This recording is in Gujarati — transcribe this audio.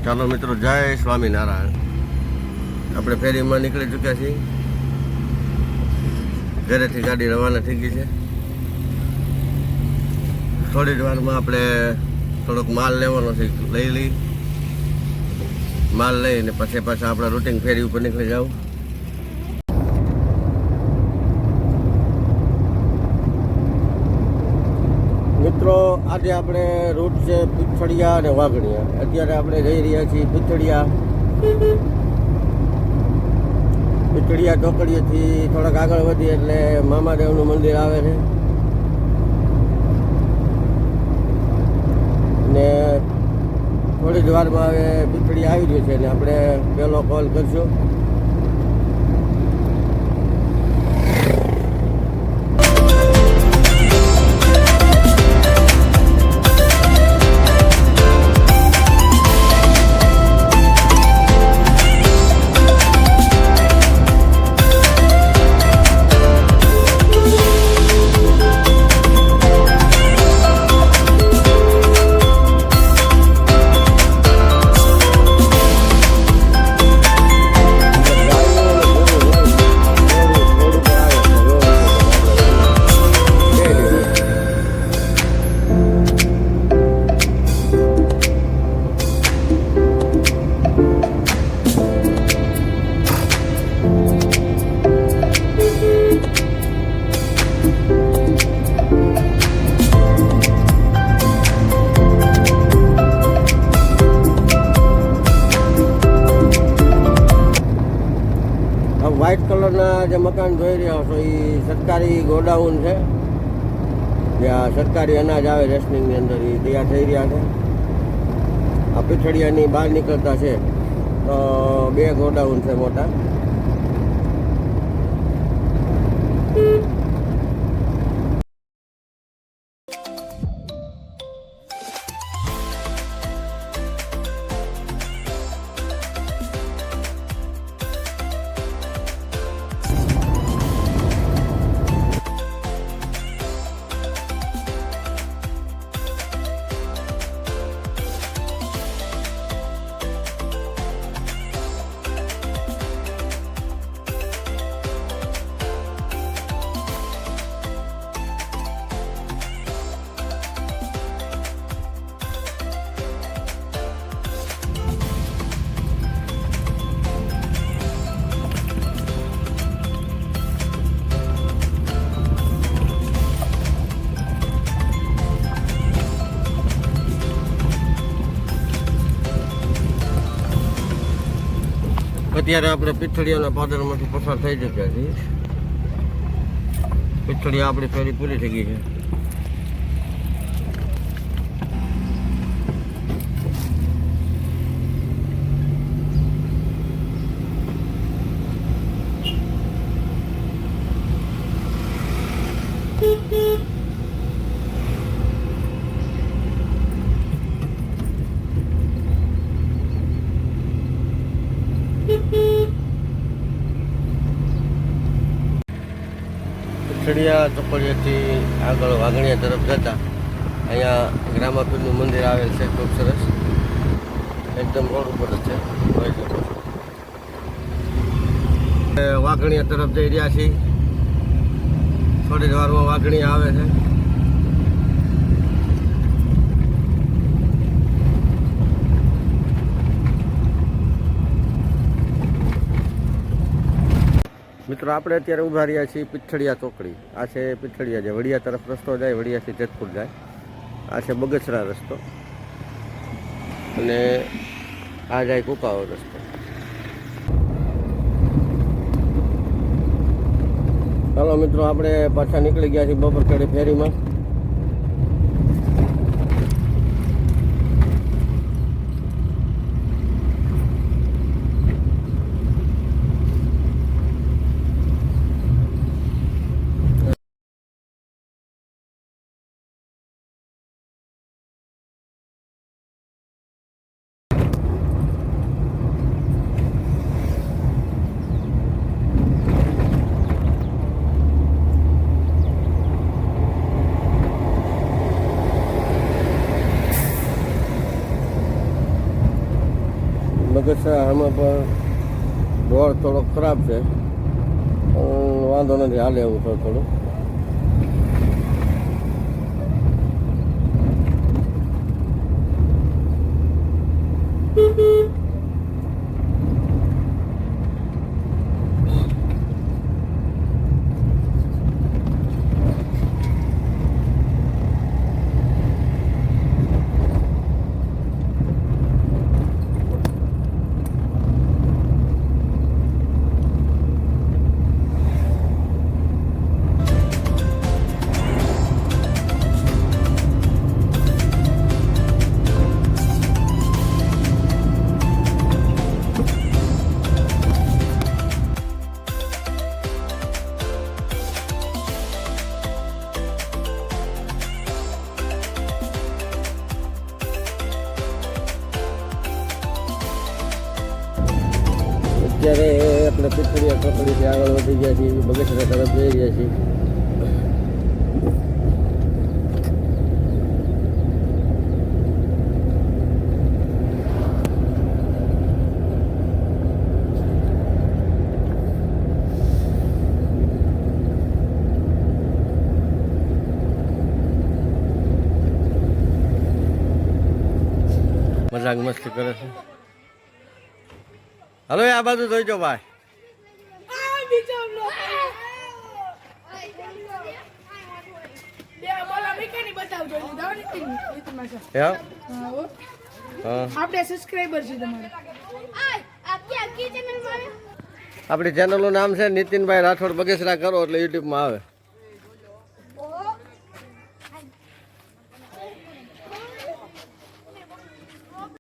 ચાલો મિત્રો, જય સ્વામિનારાયણ. આપણે ફેરીમાં નીકળી ચૂક્યા છીએ. ઘરેથી ગાડી રવાના થઈ ગઈ છે. થોડી જ વારમાં આપણે થોડોક માલ લેવાનો છે, લઈ લઈ માલ લઈને પછી પાછા આપણા રૂટિંગ ફેરી ઉપર નીકળી જાવ. મિત્રો, આજે આપણે રૂટ છે પીછડિયા અને વાઘણિયા. અત્યારે આપણે જઈ રહ્યા છીએ પીછડિયા ચોકડીએથી થોડાક આગળ વધી એટલે મામાદેવનું મંદિર આવે છે. ને થોડી જ વારમાં હવે પીછડિયા આવી ગયું છે ને આપણે પહેલો કોલ કરશું. વ્હાઇટ કલરના જે મકાન જોઈ રહ્યા છો એ સરકારી ગોડાઉન છે, જ્યાં સરકારી અનાજ આવે રેશનિંગની અંદર, એ તૈયાર થઈ રહ્યા છે. આ પીછડિયાની બહાર નીકળતા છે તો 2 ગોડાઉન છે મોટા. અત્યારે આપણે પીછડિયાના પાદરમાંથી પસાર થઈ ચૂક્યા છીએ. પીછડિયા આપણી ફેરી પૂરી થઈ ગઈ છે. પીછડિયા ચોકડીએથી આગળ વાઘણિયા તરફ જતા અહીંયા ગ્રામાપીરનું મંદિર આવેલ છે, ખૂબ સરસ, એકદમ રોડ ઉપર જ છે. વાઘણિયા તરફ જઈ રહ્યા છીએ. થોડી જ વારમાં વાઘણિયા આવે છે. મિત્રો, આપણે અત્યારે ઊભા રહ્યા છીએ પીછડિયા ચોકડી. આ છે પીછડિયા, જે વડિયા તરફ રસ્તો જાય, વડિયાથી જેતપુર જાય. આ છે બગસરા રસ્તો અને આ જાય કુકાઓ રસ્તો. ચાલો મિત્રો, આપણે પાછા નીકળી ગયા છીએ બપોરખેડી ફેરીમાં. બગસરા આમાં પણ રોડ થોડો ખરાબ છે, વાંધો નથી, હાલે એવું થોડું. અત્યારે આપણે પીપળિયા ચોકડીથી આગળ વધી ગયા છીએ, બગસરા તરફ જઈ રહ્યા છીએ. મજાક મસ્તી કરે છે. હલો આ બાજુ જોઈજો ભાઈ. આપણે સબસ્ક્રાઇબર છે તમારે. આપણી ચેનલનું નામ છે નીતિનભાઈ રાઠોડ બગસરા કરો એટલે યુટ્યુબમાં આવે.